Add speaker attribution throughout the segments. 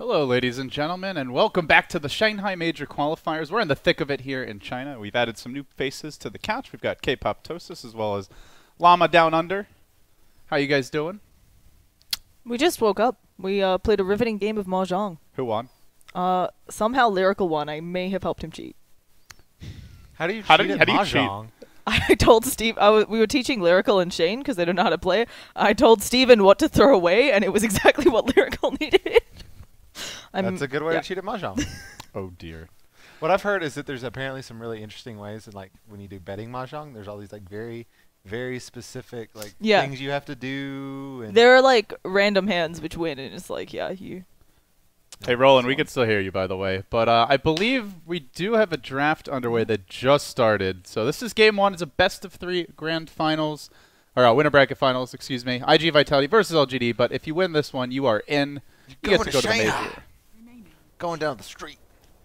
Speaker 1: Hello, ladies and gentlemen, and welcome back to the Shanghai Major Qualifiers. We're in the thick of it here in China. We've added some new faces to the couch. We've got K-Pop Tosis as well as Llama Down Under. How you guys doing?
Speaker 2: We just woke up. We played a riveting game of Mahjong.
Speaker 1: Who won?
Speaker 2: Somehow Lyrical won. I may have helped him cheat.
Speaker 3: How do you cheat
Speaker 1: How do
Speaker 3: at
Speaker 1: you
Speaker 3: Mahjong?
Speaker 2: I told Steve, we were teaching Lyrical and Shane because they don't know how to play. I told Steven what to throw away, and it was exactly what Lyrical needed.
Speaker 3: That's a good way to cheat at Mahjong.
Speaker 1: Oh, dear.
Speaker 3: What I've heard is that there's apparently some really interesting ways, and like when you do betting Mahjong, there's all these like very specific things you have to do. And
Speaker 2: There are like random hands which win, and it's like, you.
Speaker 1: Hey, Roland, we can still hear you, by the way. But I believe we do have a draft underway that just started. So this is game one. It's a best-of-3 grand finals, or winner bracket finals, excuse me. ig.Vitality versus LGD. But if you win this one, you are in. You get to go to the major.
Speaker 3: Going down the street.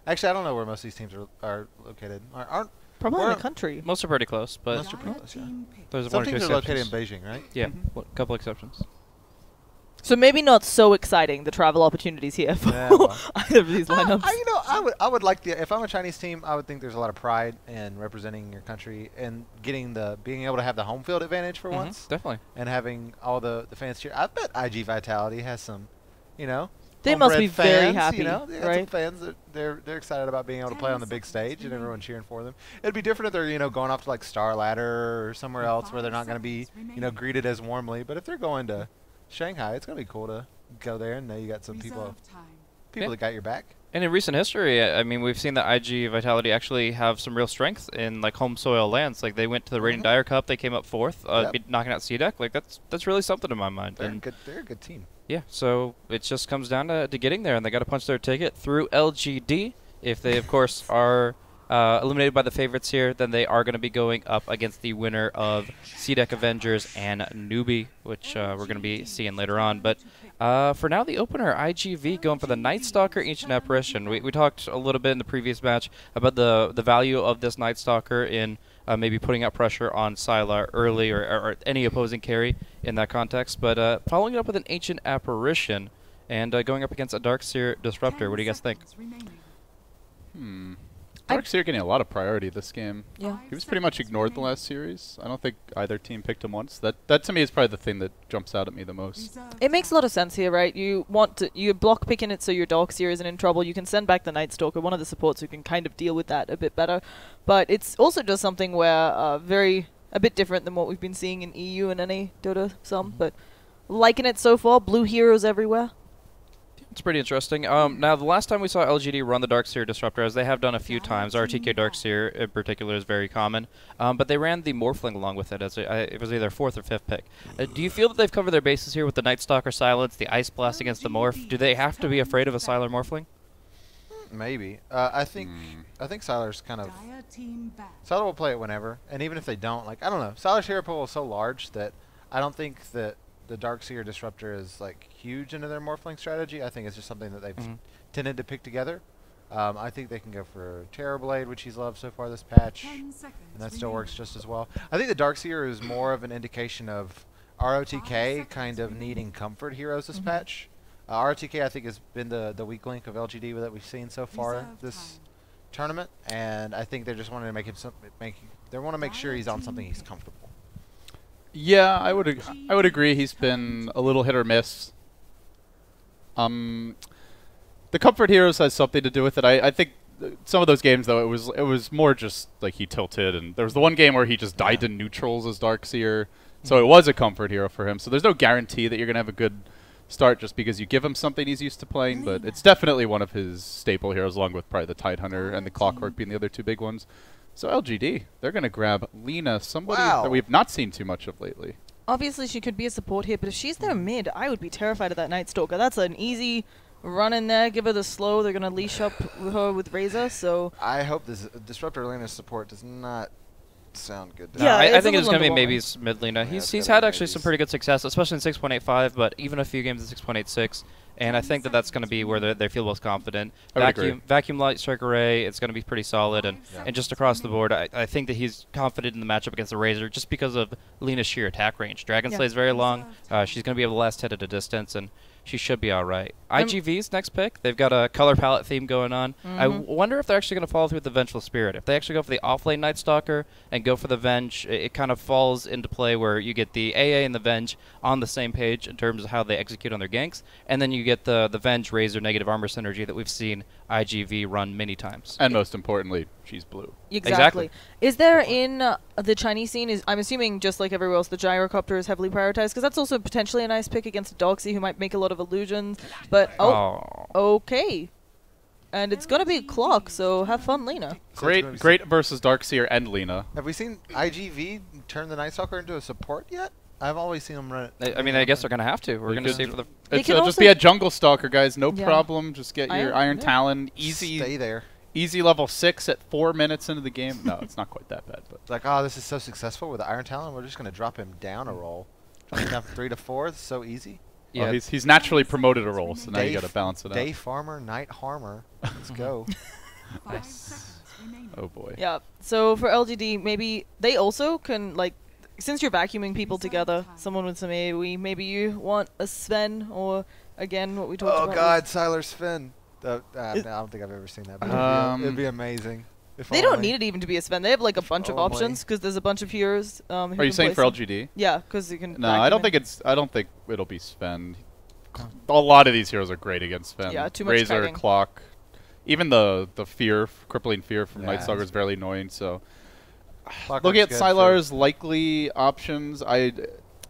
Speaker 3: Actually, I don't know where most of these teams are located. Aren't
Speaker 2: Probably in the country.
Speaker 4: Most are pretty close, but
Speaker 3: most are pretty close, yeah.
Speaker 4: there's
Speaker 3: Some
Speaker 4: one or two
Speaker 3: teams are located in
Speaker 4: exceptions.
Speaker 3: Beijing, right?
Speaker 4: Yeah, a couple exceptions.
Speaker 2: So maybe not so exciting, the travel opportunities here for either of these lineups.
Speaker 3: I would like if I'm a Chinese team, I would think there's a lot of pride in representing your country and being able to have the home field advantage for once.
Speaker 4: Definitely.
Speaker 3: And having all the fans cheer. I bet ig.Vitality has some,
Speaker 2: They must be
Speaker 3: fans,
Speaker 2: very happy,
Speaker 3: they got some
Speaker 2: right?
Speaker 3: fans that they're excited about being able to play on the big stage and everyone cheering for them. It'd be different if they're going off to like Star Ladder or somewhere else where they're not going to be greeted as warmly. But if they're going to Shanghai, it's going to be cool to go there and know you got some people that got your back.
Speaker 4: And in recent history, I mean, we've seen that ig.Vitality actually have some real strength in like home soil lands. Like they went to the Radiant Dire Cup, they came up 4th, knocking out CDEC. Like that's really something in my mind.
Speaker 3: They're a good team.
Speaker 4: Yeah, so it just comes down to getting there, and they got to punch their ticket through LGD. If they, of course, are eliminated by the favorites here, then they are going to be going up against the winner of CDEC Avengers and Newbie, which we're going to be seeing later on. But for now, the opener, ig.V, going for the Night Stalker Ancient Apparition. We talked a little bit in the previous match about the value of this Night Stalker in maybe putting out pressure on Sylar early or any opposing carry in that context. But following it up with an Ancient Apparition and going up against a Darkseer Disruptor. What do you guys think?
Speaker 1: Darkseer getting a lot of priority this game.
Speaker 2: Yeah.
Speaker 1: He was pretty much ignored the last series. I don't think either team picked him once. That to me is probably the thing that jumps out at me the most.
Speaker 2: It makes a lot of sense here, right? You block picking it so your Darkseer isn't in trouble. You can send back the Night Stalker, one of the supports who can kind of deal with that a bit better. But it's also just something where a bit different than what we've been seeing in EU and NA Dota some. But liking it so far. Blue heroes everywhere.
Speaker 4: It's pretty interesting. Now, the last time we saw LGD run the Darkseer Disruptor, as they have done a few times, RTK Darkseer in particular is very common, but they ran the Morphling along with it. As it was either 4th or 5th pick. Do you feel that they've covered their bases here with the Night Stalker Silence, the Ice Blast against the Morph? Do they have to be afraid of a Sylar Morphling?
Speaker 3: Maybe. I think Sylar's kind of... Sylar will play it whenever, and even if they don't, I don't know. Sylar's hero pool is so large that I don't think that the Darkseer Disruptor is huge into their Morphling strategy. I think it's just something that they've tended to pick together. I think they can go for Terrorblade, which he's loved so far this patch, and that still works just as well. I think the Darkseer is more of an indication of ROTK kind of needing comfort heroes this patch. ROTK I think has been the weak link of LGD that we've seen so far this tournament, and I think they just wanted to make him they want to make sure he's on something he's comfortable.
Speaker 1: Yeah, I would agree. He's been a little hit or miss. The comfort heroes has something to do with it. I think some of those games though it was more just like he tilted, and there was the one game where he just died to neutrals as Darkseer, so it was a comfort hero for him. So there's no guarantee that you're gonna have a good start just because you give him something he's used to playing, but it's definitely one of his staple heroes, along with probably the Tidehunter and the Clockwork being the other two big ones. So LGD, they're going to grab Lena, somebody that we've not seen too much of lately.
Speaker 2: Obviously, she could be a support here, but if she's their mid, I would be terrified of that Night Stalker. That's an easy run in there, give her the slow. They're going to leash up her with Razor, so...
Speaker 3: I hope this Disruptor Lena support does not sound good.
Speaker 2: Yeah,
Speaker 4: I think it's going to be maybe mid Lena. He's had actually some pretty good success, especially in 6.85, but even a few games in 6.86. And I think that's going to be where they feel most confident. Vacuum Light Strike Array, it's going to be pretty solid. And just across the board, I think that he's confident in the matchup against the Razor just because of Lena's sheer attack range. Dragon Slay's very long. She's going to be able to last hit at a distance. And she should be all right. iG.V's next pick, they've got a color palette theme going on. I wonder if they're actually going to follow through with the Vengeful Spirit. If they actually go for the offlane Night Stalker and go for the Venge, it kind of falls into play where you get the AA and the Venge on the same page in terms of how they execute on their ganks, and then you get the Venge Razor negative armor synergy that we've seen iG.V run many times.
Speaker 1: And most importantly, she's blue.
Speaker 2: Exactly. Is there in the Chinese scene, I'm assuming just like everywhere else, the gyrocopter is heavily prioritized, because that's also potentially a nice pick against a Doxy who might make a lot of illusions. But, okay. And it's going to be a clock, so have fun, Lena.
Speaker 1: Great versus Darkseer and Lena.
Speaker 3: Have we seen iG.V turn the Night Stalker into a support yet? I've always seen him run it.
Speaker 4: I mean, I guess they're going to have to. We're going to see for the...
Speaker 1: It's just be a jungle stalker, guys. No problem. Just get your Iron Talon. Easy.
Speaker 3: Stay there.
Speaker 1: Easy level 6 at 4 minutes into the game. No, it's not quite that bad. But
Speaker 3: it's like, oh, this is so successful with the Iron Talon. We're just going to drop him down a roll. Drop him down from 3 to 4. It's so easy.
Speaker 1: Yeah, well, he's naturally promoted a roll, so now you got to balance it out.
Speaker 3: Day farmer, night harmer. Let's go.
Speaker 1: Oh boy.
Speaker 2: Yeah. So for LGD, maybe they also can, like, since you're vacuuming people together, someone with some AoE, maybe you want a Sven or again what we talked about.
Speaker 3: Oh God, Sylar Sven. I don't think I've ever seen that. But it'd be amazing.
Speaker 2: They don't need it even to be a Sven. They have like a bunch of options because there's a bunch of heroes.
Speaker 1: Are you saying for LGD?
Speaker 2: Yeah, because you can.
Speaker 1: No, I don't think it's. I don't think it'll be Sven. A lot of these heroes are great against Sven.
Speaker 2: Yeah, too much
Speaker 1: Razor,
Speaker 2: tagging.
Speaker 1: Clock, even the fear, crippling fear from Night Stalker is very annoying. So, looking at Sylar's likely options,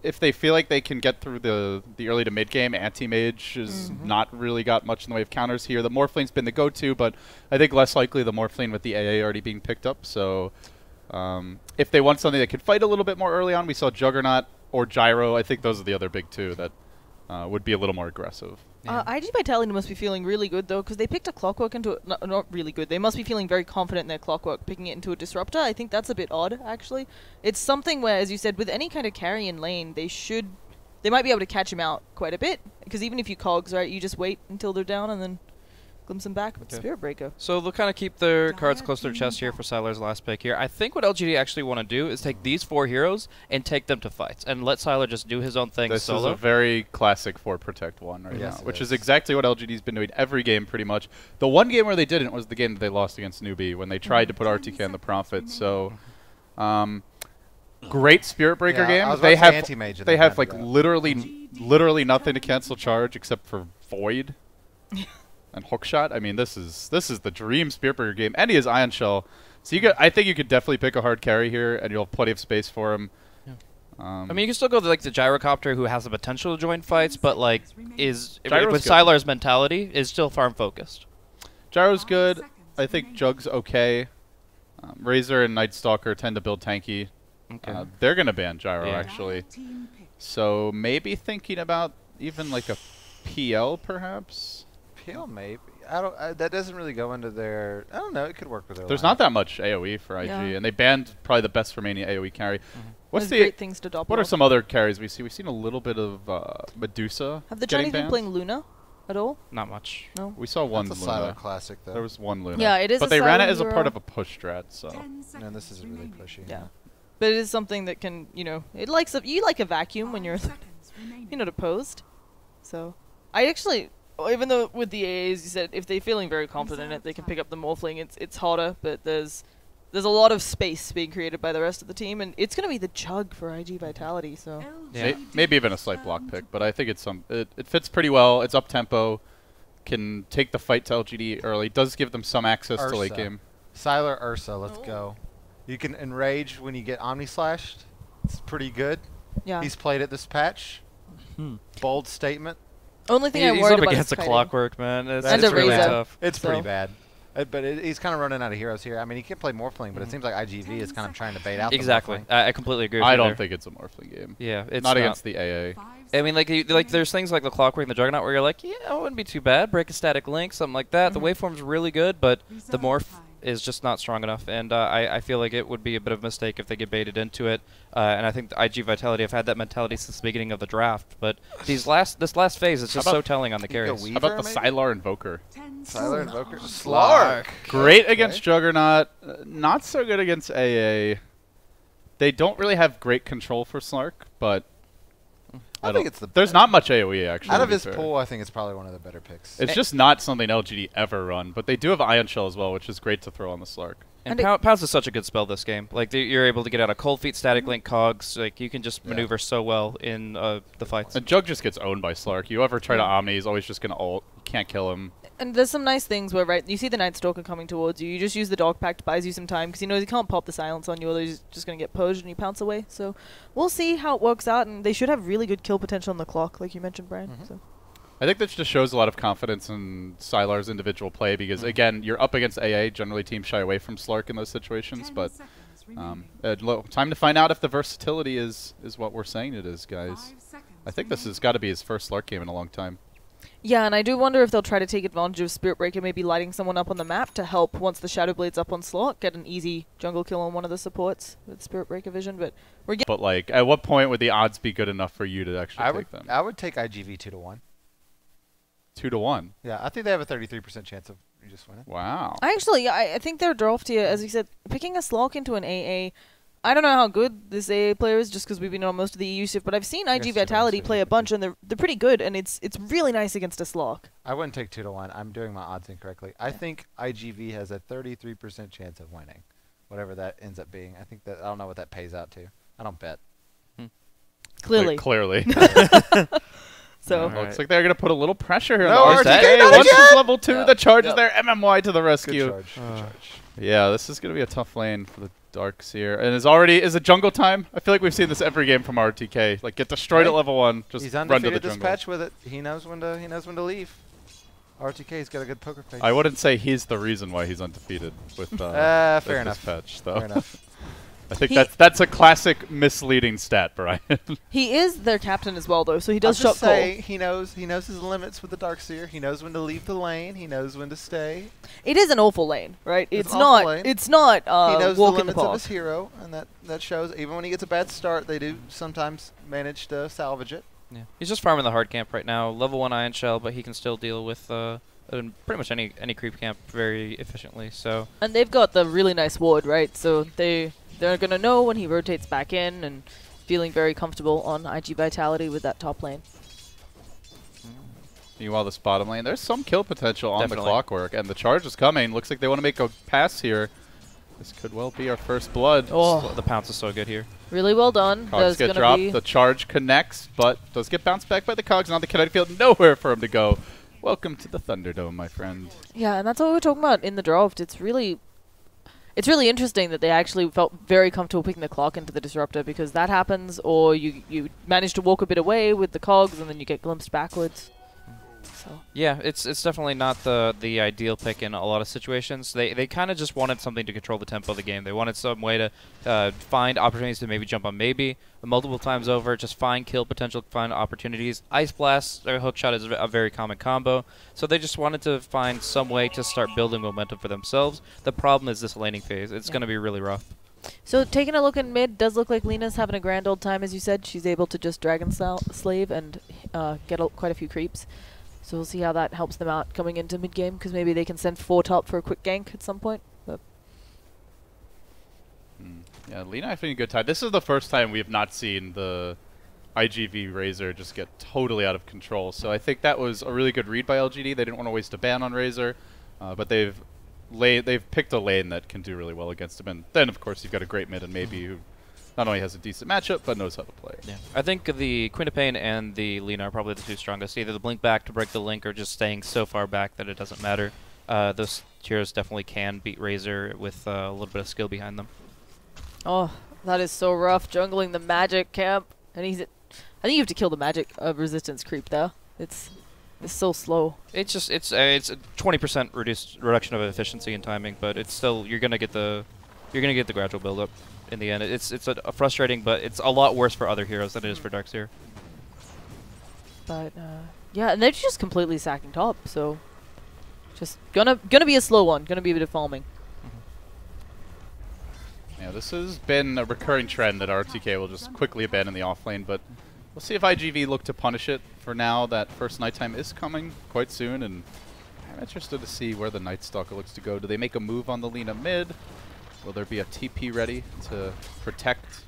Speaker 1: if they feel like they can get through the early to mid game, Anti-Mage has not really got much in the way of counters here. The Morphlene's been the go-to, but I think less likely the Morphlane with the AA already being picked up. So if they want something that could fight a little bit more early on, we saw Juggernaut or Gyro. I think those are the other big two that would be a little more aggressive.
Speaker 2: Yeah. ig.vitality must be feeling really good, though, because they picked a Clockwork into not really good. They must be feeling very confident in their Clockwork, picking it into a Disruptor. I think that's a bit odd, actually. It's something where, as you said, with any kind of carry in lane, they might be able to catch him out quite a bit, because even if you cogs, right, you just wait until they're down and then glimpse them back with Spirit Breaker.
Speaker 4: So they'll kind of keep their cards close to their chest here for Sylar's last pick here. I think what LGD actually want to do is take these 4 heroes and take them to fights and let Sylar just do his own thing solo.
Speaker 1: This is a very classic 4 Protect 1 right now, which is exactly what LGD's been doing every game pretty much. The one game where they didn't was the game that they lost against Newbie when they tried to put RTK on the Prophet. So great Spirit Breaker game. They have like literally nothing to cancel charge except for Void. And Hookshot. I mean, this is the dream Spirit Breaker game, and he has Ion Shell, so I think you could definitely pick a hard carry here, and you'll have plenty of space for him.
Speaker 4: Yeah. I mean, you can still go to, like, the Gyrocopter, who has the potential to join fights, but like with Sylar's mentality, is still farm focused.
Speaker 1: Gyro's good. I think Jug's okay. Razor and Night Stalker tend to build tanky. Okay. They're gonna ban Gyro actually, so maybe thinking about even like a PL perhaps.
Speaker 3: PL maybe. I don't. That doesn't really go into their. I don't know. It could work with their.
Speaker 1: There's not that much AOE for IG, and they banned probably the best for Mania AOE carry.
Speaker 2: What's the great things to
Speaker 1: What are some other carries we see? We've seen a little bit of Medusa.
Speaker 2: Have the Chinese been playing Luna at all?
Speaker 4: Not much.
Speaker 2: No.
Speaker 1: We saw one
Speaker 3: That's a
Speaker 1: Luna.
Speaker 3: Classic though.
Speaker 1: There was one Luna.
Speaker 2: Yeah, it is.
Speaker 1: But they ran it as a part of a push strat, so.
Speaker 3: And this isn't really pushy.
Speaker 2: Yeah. But it is something that can, you like a vacuum when you're, opposed. So, I actually. Even though with the AAs, you said if they're feeling very confident in it, they can pick up the Morphling. It's harder, but there's a lot of space being created by the rest of the team, and it's going to be the Chug for ig.vitality. So
Speaker 1: maybe even a slight block pick, but I think it fits pretty well. It's up tempo, can take the fight to LGD early, does give them some access to late game.
Speaker 3: Sylar Ursa, let's go. You can enrage when you get Omni Slashed. It's pretty good.
Speaker 2: Yeah,
Speaker 3: he's played it this patch. Bold statement.
Speaker 2: Only thing I worried
Speaker 4: about
Speaker 2: is
Speaker 4: against a Clockwork, man. It's
Speaker 3: really
Speaker 2: Razor.
Speaker 3: tough. It's pretty bad. But he's kind of running out of heroes here. I mean, he can play Morphling, but it seems like iG.V is kind of trying to bait out
Speaker 4: exactly.
Speaker 3: the Morphling.
Speaker 4: I completely agree with you
Speaker 1: I don't think it's a Morphling game.
Speaker 4: Yeah, it's
Speaker 1: not against the AA.
Speaker 4: I mean, like there's things like the Clockwork and the Juggernaut where you're like, yeah, it wouldn't be too bad. Break a static link, something like that. The waveform's really good, but the morph is just not strong enough, and I feel like it would be a bit of a mistake if they get baited into it. And I think the ig.vitality have had that mentality since the beginning of the draft, but this last phase is just so telling on the carries.
Speaker 1: How about the Sylar Invoker?
Speaker 3: Sylar Invoker? Slark!
Speaker 1: Great against Juggernaut, not so good against AA. They don't really have great control for Slark, but
Speaker 3: I think it's the
Speaker 1: There's not much AoE actually.
Speaker 3: out of his pool. I think it's probably one of the better picks.
Speaker 1: It's just not something LGD ever run, but they do have Ion Shell as well, which is great to throw on the Slark.
Speaker 4: And Pounce is such a good spell this game. Like you're able to get out of Cold Feet, Static Link, Cogs. Like you can just maneuver so well in the fights.
Speaker 1: And Jug just gets owned by Slark. You ever try to Omni, he's always just gonna ult. You can't kill him.
Speaker 2: And there's some nice things where, right, you see the Night Stalker coming towards you. You just use the Dog Pact, buys you some time, because he knows he can't pop the silence on you, or he's just going to get purged and you pounce away. So we'll see how it works out, and they should have really good kill potential on the clock, like you mentioned, Brian. So.
Speaker 1: I think that just shows a lot of confidence in Sylar's individual play, because, again, you're up against AA. Generally, teams shy away from Slark in those situations, but time to find out if the versatility is what we're saying it is, guys. I think this has got to be his first Slark game in a long time.
Speaker 2: Yeah, and I do wonder if they'll try to take advantage of Spirit Breaker, maybe lighting someone up on the map to help once the Shadow Blade's up on slot, get an easy jungle kill on one of the supports with Spirit Breaker vision. But
Speaker 1: like, at what point would the odds be good enough for you to actually take them?
Speaker 3: I would take iG.V 2-1.
Speaker 1: 2-1.
Speaker 3: Yeah, I think they have a 33% chance of you just winning.
Speaker 1: Wow.
Speaker 2: I think they're draft here, as you said, picking a Slark into an AA. I don't know how good this AA player is, just because we've been on most of the EU shift, but I've seen ig.vitality play a bunch, and they're pretty good, and it's really nice against a Slark.
Speaker 3: I wouldn't take 2-1. I'm doing my odds incorrectly. I think iG.V has a 33% chance of winning, whatever that ends up being. I don't know what that pays out to. I don't bet.
Speaker 2: Clearly.
Speaker 1: Clearly.
Speaker 2: So
Speaker 1: looks like they're going to put a little pressure here.
Speaker 3: No,
Speaker 1: on
Speaker 3: RTK,
Speaker 1: once it's level 2, the charge is there. MMY to the rescue.
Speaker 3: Good charge. Good charge.
Speaker 1: Yeah, this is going to be a tough lane for the Darks here. And is it jungle time? I feel like we've seen this every game from RTK. Like, get destroyed at level 1, just
Speaker 3: He's
Speaker 1: run to the
Speaker 3: undefeated
Speaker 1: jungle.
Speaker 3: this patch with it. He knows when to leave. RTK's got a good poker face.
Speaker 1: I wouldn't say he's the reason why he's undefeated with
Speaker 3: fair
Speaker 1: this
Speaker 3: enough.
Speaker 1: patch, though.
Speaker 3: Fair enough.
Speaker 1: I think that's a classic misleading stat, Brian.
Speaker 2: he is their captain as well, though, so he does
Speaker 3: I'll just
Speaker 2: shot call.
Speaker 3: say he knows his limits with the Darkseer. He knows when to leave the lane. He knows when to stay.
Speaker 2: It is an awful lane, right? It's
Speaker 3: an
Speaker 2: not.
Speaker 3: awful lane.
Speaker 2: It's not.
Speaker 3: He knows the
Speaker 2: walk in
Speaker 3: limits
Speaker 2: the
Speaker 3: of
Speaker 2: park.
Speaker 3: his hero, and that shows. Even when he gets a bad start, they do sometimes manage to salvage it.
Speaker 4: Yeah. He's just farming the hard camp right now. Level 1 Ion Shell, but he can still deal with pretty much any creep camp very efficiently. So.
Speaker 2: And they've got the really nice ward, right? So they're going to know when he rotates back in, and feeling very comfortable on ig.vitality with that top lane.
Speaker 1: Meanwhile, this bottom lane, there's some kill potential on
Speaker 4: Definitely.
Speaker 1: the Clockwork, and the charge is coming. Looks like they want to make a pass here. This could well be our first blood.
Speaker 2: Oh,
Speaker 4: The pounce is so good here.
Speaker 2: really well done.
Speaker 1: Cogs get dropped. The charge connects, but does get bounced back by the Cogs. Now the kinetic field, nowhere for him to go. Welcome to the Thunderdome, my friend.
Speaker 2: Yeah, and that's what we were talking about in the draft. It's really interesting that they actually felt very comfortable picking the clock into the disruptor, because that happens, or you manage to walk a bit away with the Cogs and then you get glimpsed backwards. So.
Speaker 4: Yeah, it's definitely not the ideal pick in a lot of situations. They kind of just wanted something to control the tempo of the game. They wanted some way to find opportunities to maybe jump on maybe multiple times over, just find kill potential, find opportunities. Ice Blast or Hookshot is a very common combo, so they just wanted to find some way to start building momentum for themselves. The problem is this laning phase. It's going to be really rough.
Speaker 2: So taking a look in mid, does look like Lena's having a grand old time, as you said. She's able to just Dragon Slave and get quite a few creeps. So we'll see how that helps them out coming into mid-game, because maybe they can send 4 top for a quick gank at some point. But
Speaker 1: Yeah, Lena having a good time. This is the first time we have not seen the iG.V Razor just get totally out of control. So I think that was a really good read by LGD. They didn't want to waste a ban on Razor, but they've picked a lane that can do really well against him. And then, of course, you've got a great mid and maybe who not only has a decent matchup, but knows how to play.
Speaker 4: Yeah, I think the Queen of Pain and the Lina are probably the two strongest. Either the blink back to break the link, or just staying so far back that it doesn't matter. Those heroes definitely can beat Razor with a little bit of skill behind them.
Speaker 2: oh, that is so rough, jungling the magic camp. And I think you have to kill the magic resistance creep there. It's so slow.
Speaker 4: It's a 20% reduction of efficiency and timing, but it's still you're gonna get the gradual build up. In the end, it's a frustrating, but it's a lot worse for other heroes than it is for Darkseer.
Speaker 2: But yeah, and they're just completely sacking top, so just gonna be a slow one, gonna be a bit of farming.
Speaker 1: Yeah, this has been a recurring trend that RTK will just quickly abandon the offlane, but we'll see if iG.V look to punish it. For now, that first nighttime is coming quite soon, and I'm interested to see where the Night Stalker looks to go. Do they make a move on the Lina mid? Will there be a TP ready to protect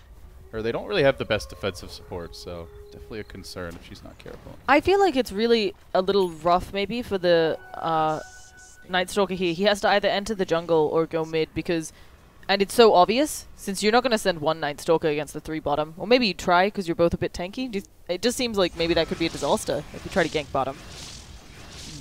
Speaker 1: or they don't really have the best defensive support, so definitely a concern if she's not careful.
Speaker 2: I feel like it's really a little rough maybe for the Night Stalker here. He has to either enter the jungle or go mid because, and it's so obvious, since you're not going to send one Night Stalker against the 3 bottom. Or maybe you try because you're both a bit tanky. It just seems like maybe that could be a disaster if you try to gank bottom.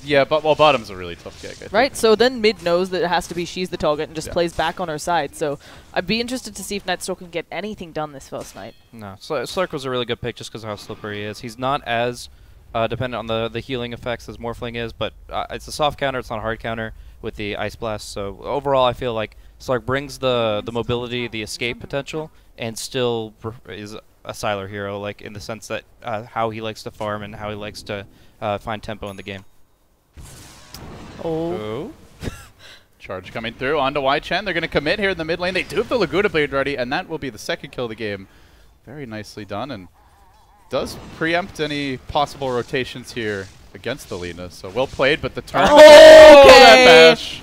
Speaker 1: Yeah, but well, bottom's a really tough gig, I think.
Speaker 2: Right, so then mid knows that it has to be she's the target and just
Speaker 1: Yeah.
Speaker 2: plays back on her side. So I'd be interested to see if Night Stalker can get anything done this first night.
Speaker 4: No, Slurk was a really good pick just because of how slippery he is. He's not as dependent on the healing effects as Morphling is, but it's a soft counter, it's not a hard counter with the Ice Blast. So overall, I feel like Slurk brings the mobility, the escape potential, and still is a Sylar hero, like in the sense that how he likes to farm and how he likes to find tempo in the game.
Speaker 2: Oh.
Speaker 1: Charge coming through onto Y-Chen. They're going to commit here in the mid lane. They do have the Laguna Blade ready, and that will be the second kill of the game. Very nicely done, and does preempt any possible rotations here against the Lina. So well played, but the turn.
Speaker 2: Oh,
Speaker 1: that bash.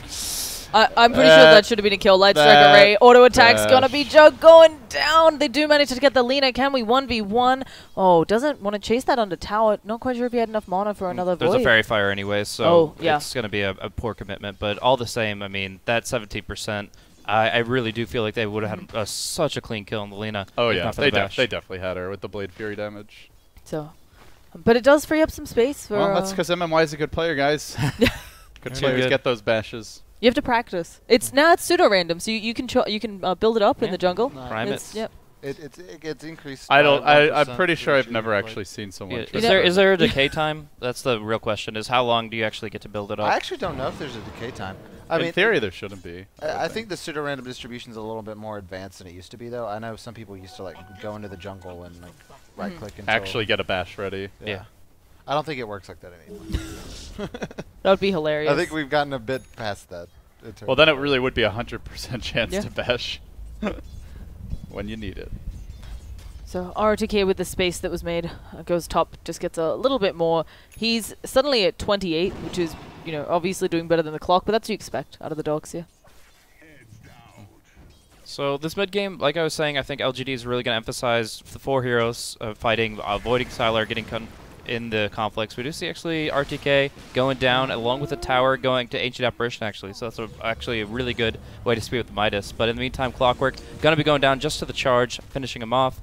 Speaker 2: I'm pretty sure that should have been a kill. Light Strike Array. Auto attack's going to be Jug going down. They do manage to get the Lina. Can we 1v1? Oh, doesn't want to chase that under tower. Not quite sure if he had enough mana for another
Speaker 4: There's
Speaker 2: Void.
Speaker 4: a Fairy Fire anyway, so
Speaker 2: yeah.
Speaker 4: it's going to be a poor commitment. But all the same, I mean, that 17%, I really do feel like they would have had such a clean kill on the Lina.
Speaker 1: Oh,
Speaker 4: if
Speaker 1: yeah.
Speaker 4: not for the bash.
Speaker 1: They definitely had her with the Blade Fury damage.
Speaker 2: So, but it does free up some space for...
Speaker 1: Well, that's because MMY is a good player, guys. Good players get those bashes.
Speaker 2: You have to practice. It's now it's pseudo random, so you can build it up in the jungle.
Speaker 4: Prime it.
Speaker 2: Yep.
Speaker 3: It gets increased.
Speaker 1: I'm pretty sure I've never actually seen someone.
Speaker 4: Is there a decay time? That's the real question. Is how long do you actually get to build it up?
Speaker 3: I actually don't know if there's a decay time.
Speaker 1: In theory, there shouldn't be.
Speaker 3: I think the pseudo random distribution is a little bit more advanced than it used to be, though. I know some people used to like go into the jungle and like right click and
Speaker 1: actually get a bash ready.
Speaker 4: Yeah.
Speaker 3: I don't think it works like that anymore.
Speaker 2: That would be hilarious.
Speaker 3: I think we've gotten a bit past that.
Speaker 1: Well, then it really would be a 100% chance
Speaker 2: Yeah.
Speaker 1: to bash when you need it.
Speaker 2: So RTK with the space that was made goes top, just gets a little bit more. He's suddenly at 28, which is, you know, obviously doing better than the clock, but that's what you expect out of the dogs here.
Speaker 4: So this mid game, like I was saying, I think LGD is really going to emphasize the 4 heroes fighting, avoiding Sylar, getting in the conflicts. We do see actually RTK going down along with the tower going to Ancient Apparition actually, so that's actually a really good way to speed with the Midas. But in the meantime, Clockwork going to be going down just to the charge, finishing him off.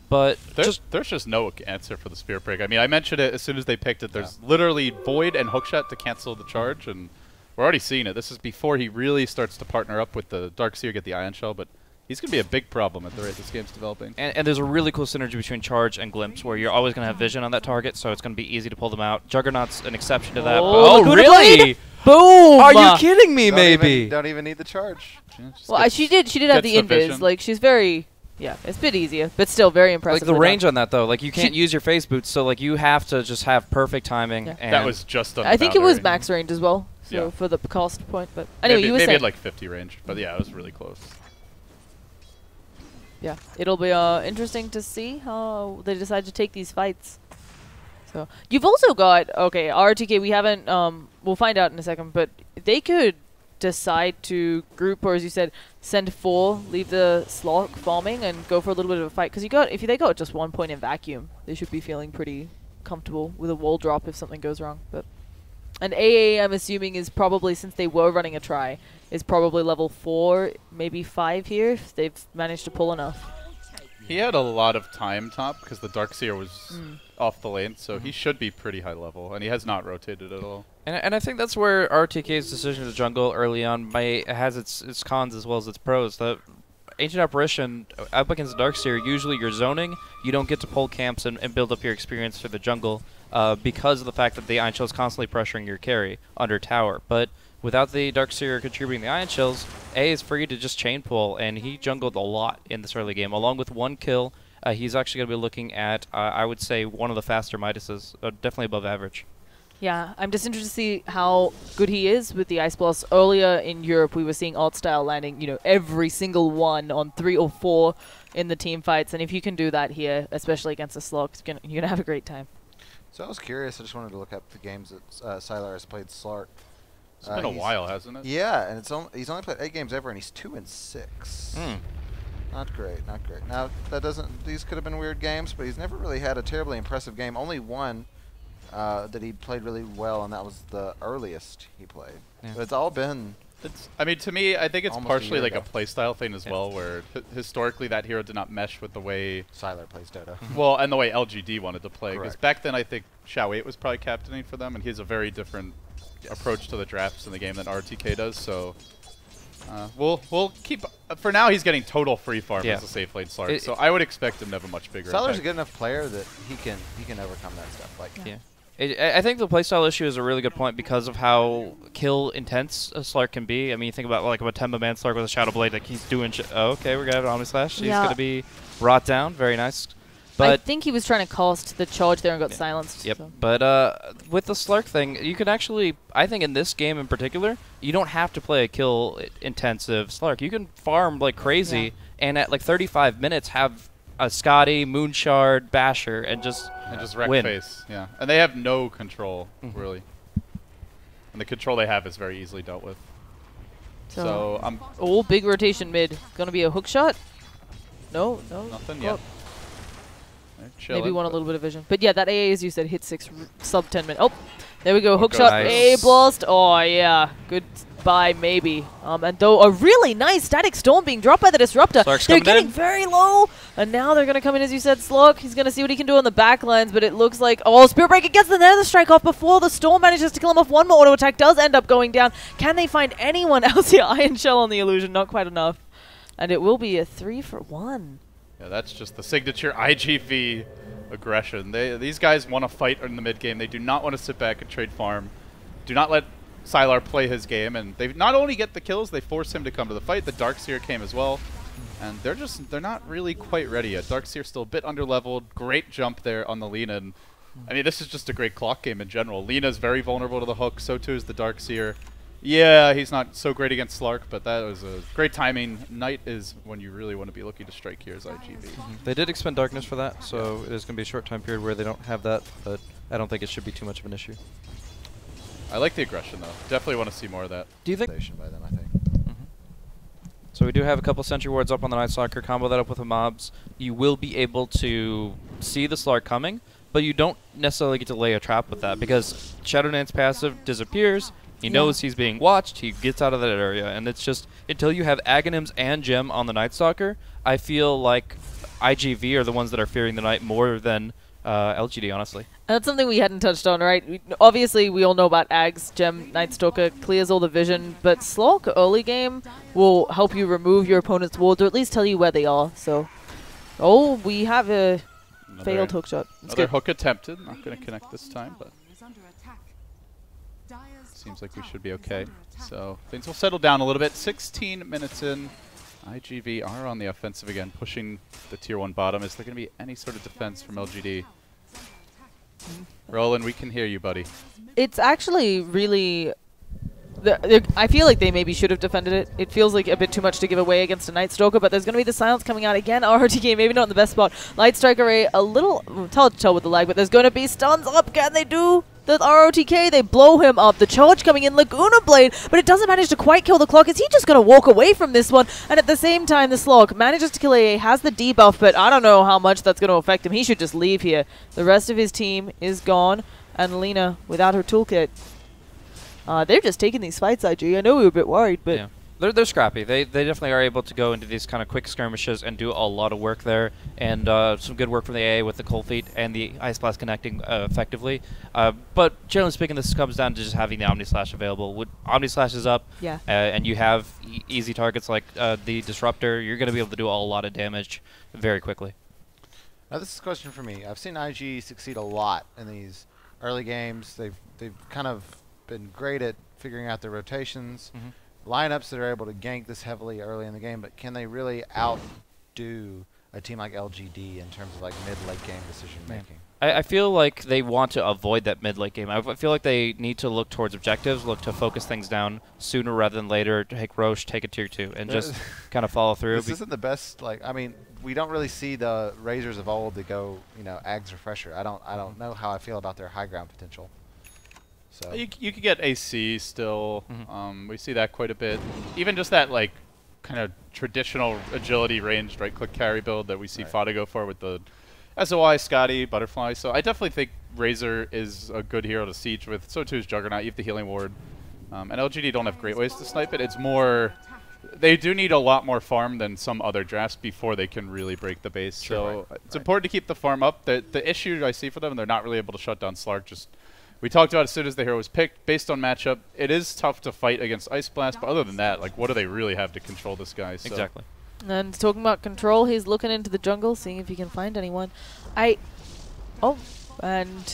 Speaker 4: But
Speaker 1: there's just no answer for the Spear Break. I mean, I mentioned it as soon as they picked it. There's literally Void and Hookshot to cancel the charge, and we're already seeing it. This is before he really starts to partner up with the Darkseer, get the Ion Shell, but he's going to be a big problem at the rate this game's developing.
Speaker 4: And there's a really cool synergy between Charge and Glimpse, where you're always going to have vision on that target, so it's going to be easy to pull them out. Juggernaut's an exception to that.
Speaker 2: Oh,
Speaker 4: but
Speaker 2: really?
Speaker 4: really?
Speaker 2: Boom!
Speaker 4: Are you kidding me, maybe?
Speaker 3: Don't even need the charge.
Speaker 2: Well, she did have the invis. Like, she's very... Yeah, it's a bit easier, but still very impressive.
Speaker 4: Like the range on that, though, like you can't use your phase boots, so like you have to just have perfect timing.
Speaker 2: Yeah.
Speaker 4: And
Speaker 1: that was just on
Speaker 2: I think it was max range as well, so
Speaker 1: Yeah.
Speaker 2: for the cost point. But anyway, you were
Speaker 1: maybe
Speaker 2: saying.
Speaker 1: at like 50 range, but yeah, it was really close.
Speaker 2: Yeah, it'll be interesting to see how they decide to take these fights. So you've also got RTK. We haven't. We'll find out in a second, but they could decide to group, or as you said, send 4, leave the slot farming, and go for a little bit of a fight. Because if they got just 1 point in vacuum, they should be feeling pretty comfortable with a wall drop if something goes wrong. But and AA, I'm assuming, is probably, since they were running a try, is probably level 4, maybe 5 here if they've managed to pull enough.
Speaker 1: He had a lot of time top because the Darkseer was off the lane, so he should be pretty high level, and he has not rotated at all.
Speaker 4: And I think that's where RTK's decision to jungle early on has its cons as well as its pros. The Ancient Apparition up against the Darkseer, usually you're zoning, you don't get to pull camps and build up your experience through the jungle because of the fact that the Ion Shell is constantly pressuring your carry under tower. But without the Darkseer contributing the Ion Shells, A is free to just chain pull, and he jungled a lot in this early game. Along with 1 kill, he's actually going to be looking at, I would say, one of the faster Midases, definitely above average.
Speaker 2: Yeah, I'm just interested to see how good he is with the Ice Blast. Earlier in Europe, we were seeing Alt Style landing, every single one on 3 or 4 in the team fights. And if you can do that here, especially against the Slurk, you're going to have a great time.
Speaker 3: So I was curious. I just wanted to look up the games that Sylar has played Slark.
Speaker 1: It's been a while, hasn't it?
Speaker 3: Yeah, and he's only played 8 games ever, and he's 2-6. Not great, not great. Now, that doesn't, these could have been weird games, but he's never really had a terribly impressive game. Only one that he played really well, and that was the earliest he played.
Speaker 4: Yeah.
Speaker 3: But it's all been...
Speaker 1: I mean, to me, I think it's
Speaker 3: Almost a
Speaker 1: partially
Speaker 3: year
Speaker 1: like a
Speaker 3: ago.
Speaker 1: playstyle thing as well, where historically that hero did not mesh with the way,
Speaker 3: Siler plays Dota.
Speaker 1: well, and the way LGD wanted to play. Because
Speaker 3: Correct.
Speaker 1: back then, I think Xiao 8 was probably captaining for them, and he has a very different approach to the drafts in the game than RTK does. So we'll keep. For now, he's getting total free farm as a safe lane Slark. So I would expect him to have a much bigger.
Speaker 3: Siler's
Speaker 1: impact.
Speaker 3: a good enough player that he can overcome that stuff. Like,
Speaker 4: Yeah. I think the playstyle issue is a really good point because of how kill intense a Slark can be. I mean, you think about like a Temba Man Slark with a Shadow Blade, like he's doing oh, okay, we're gonna have Omni Slash. He's
Speaker 2: Yeah.
Speaker 4: gonna be brought down. Very nice.
Speaker 2: I
Speaker 4: But
Speaker 2: think he was trying to cost the charge there and got silenced.
Speaker 4: yep.
Speaker 2: So.
Speaker 4: But with the Slark thing, you can actually, I think in this game in particular, you don't have to play a kill intensive Slark. You can farm like crazy and at like 35 minutes have a Scotty, Moonshard, Basher, and just
Speaker 1: wreck
Speaker 4: win.
Speaker 1: face. Yeah, and they have no control really, and the control they have is very easily dealt with. So I'm
Speaker 2: Oh, big rotation mid. Gonna be a hook shot? No.
Speaker 1: nothing
Speaker 2: Oh,
Speaker 1: yet. They're chilling,
Speaker 2: maybe one a
Speaker 1: but-
Speaker 2: little bit of vision. But yeah, that AA, as you said, hit 6 sub 10 minutes. Oh, there we go. Hook
Speaker 1: goes.
Speaker 2: shot.
Speaker 4: Nice.
Speaker 2: A blast. Oh, yeah. Goodbye, maybe. And though a really nice static storm being dropped by the Disruptor.
Speaker 4: Slark's
Speaker 2: They're
Speaker 4: coming
Speaker 2: getting
Speaker 4: in.
Speaker 2: very low. And now they're going to come in, as you said, Slog. He's going to see what he can do on the back lines. But it looks like, oh, Spirit Breaker gets the Nether Strike off before the Storm manages to kill him off. One more auto attack does end up going down. Can they find anyone else here? Iron Shell on the illusion. Not quite enough. And it will be a 3-for-1.
Speaker 1: Yeah, that's just the signature iG.V aggression. These guys want to fight in the mid game. They do not want to sit back and trade farm. Do not let Sylar play his game, and they not only get the kills, they force him to come to the fight. The Darkseer came as well, and they're not really quite ready yet. Darkseer still a bit underleveled. Great jump there on the Lina, and I mean this is just a great clock game in general. Lina's very vulnerable to the hook. So too is the Darkseer. Yeah, he's not so great against Slark, but that was a great timing. Night is when you really want to be looking to strike here as iG.V.
Speaker 4: They did expend Darkness for that, so it is going to be a short time period where they don't have that, but I don't think it should be too much of an issue.
Speaker 1: I like the aggression, though. Definitely want to see more of that.
Speaker 4: Do you think?
Speaker 3: by them, I think.
Speaker 4: So we do have a couple Sentry Wards up on the Night Stalker. Combo that up with the mobs. You will be able to see the Slark coming, but you don't necessarily get to lay a trap with that because Shadow Dance passive disappears. He knows he's being watched. He gets out of that area, and it's just until you have Aghanims and Gem on the Night Stalker, I feel like iG.V are the ones that are fearing the Night more than LGD, honestly.
Speaker 2: And that's something we hadn't touched on, right? Obviously, we all know about Ags, Gem, Night Stalker, clears all the vision, but Slork early game will help you remove your opponent's wards, or at least tell you where they are. So, oh, we have a failed hook shot. It's
Speaker 1: Another
Speaker 2: good.
Speaker 1: hook attempted. Not going to connect this time, but seems like we should be okay. So things will settle down a little bit. 16 minutes in. iG.V are on the offensive again, pushing the tier 1 bottom. Is there going to be any sort of defense from LGD? Roland, we can hear you, buddy.
Speaker 2: It's actually really... I feel like they maybe should have defended it. It feels like a bit too much to give away against a Night Stalker, but there's going to be the silence coming out again. RTK maybe not in the best spot. Light Strike Array a little... hard to tell with the lag, but there's going to be stuns up. Can they do the ROTK? They blow him up. The charge coming in, Laguna Blade, but it doesn't manage to quite kill the clock. Is he just going to walk away from this one? And at the same time, the Slog manages to kill AA, has the debuff, but I don't know how much that's going to affect him. He should just leave here. The rest of his team is gone, and Lina, without her toolkit, they're just taking these fights, IG. I know we were a bit worried, but...
Speaker 4: Yeah. They're scrappy. They definitely are able to go into these kind of quick skirmishes and do a lot of work there. And some good work from the AA with the Cold Feet and the Ice Blast connecting effectively. But generally speaking, this comes down to just having the Omni Slash available. When Omni Slash is up, and you have easy targets like the Disruptor, you're going to be able to do a lot of damage very quickly.
Speaker 3: Now this is a question for me. I've seen IG succeed a lot in these early games. They've kind of been great at figuring out their rotations. Lineups that are able to gank this heavily early in the game, but can they really outdo a team like LGD in terms of like mid-late game decision making?
Speaker 4: I feel like they want to avoid that mid-late game. I feel like they need to look towards objectives, look to focus things down sooner rather than later, take Roche, take a tier 2, and just kind of follow through.
Speaker 3: This isn't the best, like, I mean, we don't really see the Razors of old that go, you know, Ags Refresher. I don't know how I feel about their high ground potential. So
Speaker 1: You could get AC still. We see that quite a bit. Even just that, like, kind of traditional agility ranged right-click carry build that we see Fada go for with the SOI, Scotty, Butterfly. So I definitely think Razor is a good hero to siege with. So too is Juggernaut. You have the healing ward. And LGD don't have great ways to snipe it. It's more... They do need a lot more farm than some other drafts before they can really break the base. So it's important to keep the farm up. The issue I see for them, they're not really able to shut down Slark. Just we talked about as soon as the hero was picked, based on matchup, it is tough to fight against Ice Blast. But other than that, like, what do they really have to control this guy? So
Speaker 4: Exactly.
Speaker 2: And talking about control, he's looking into the jungle, seeing if he can find anyone.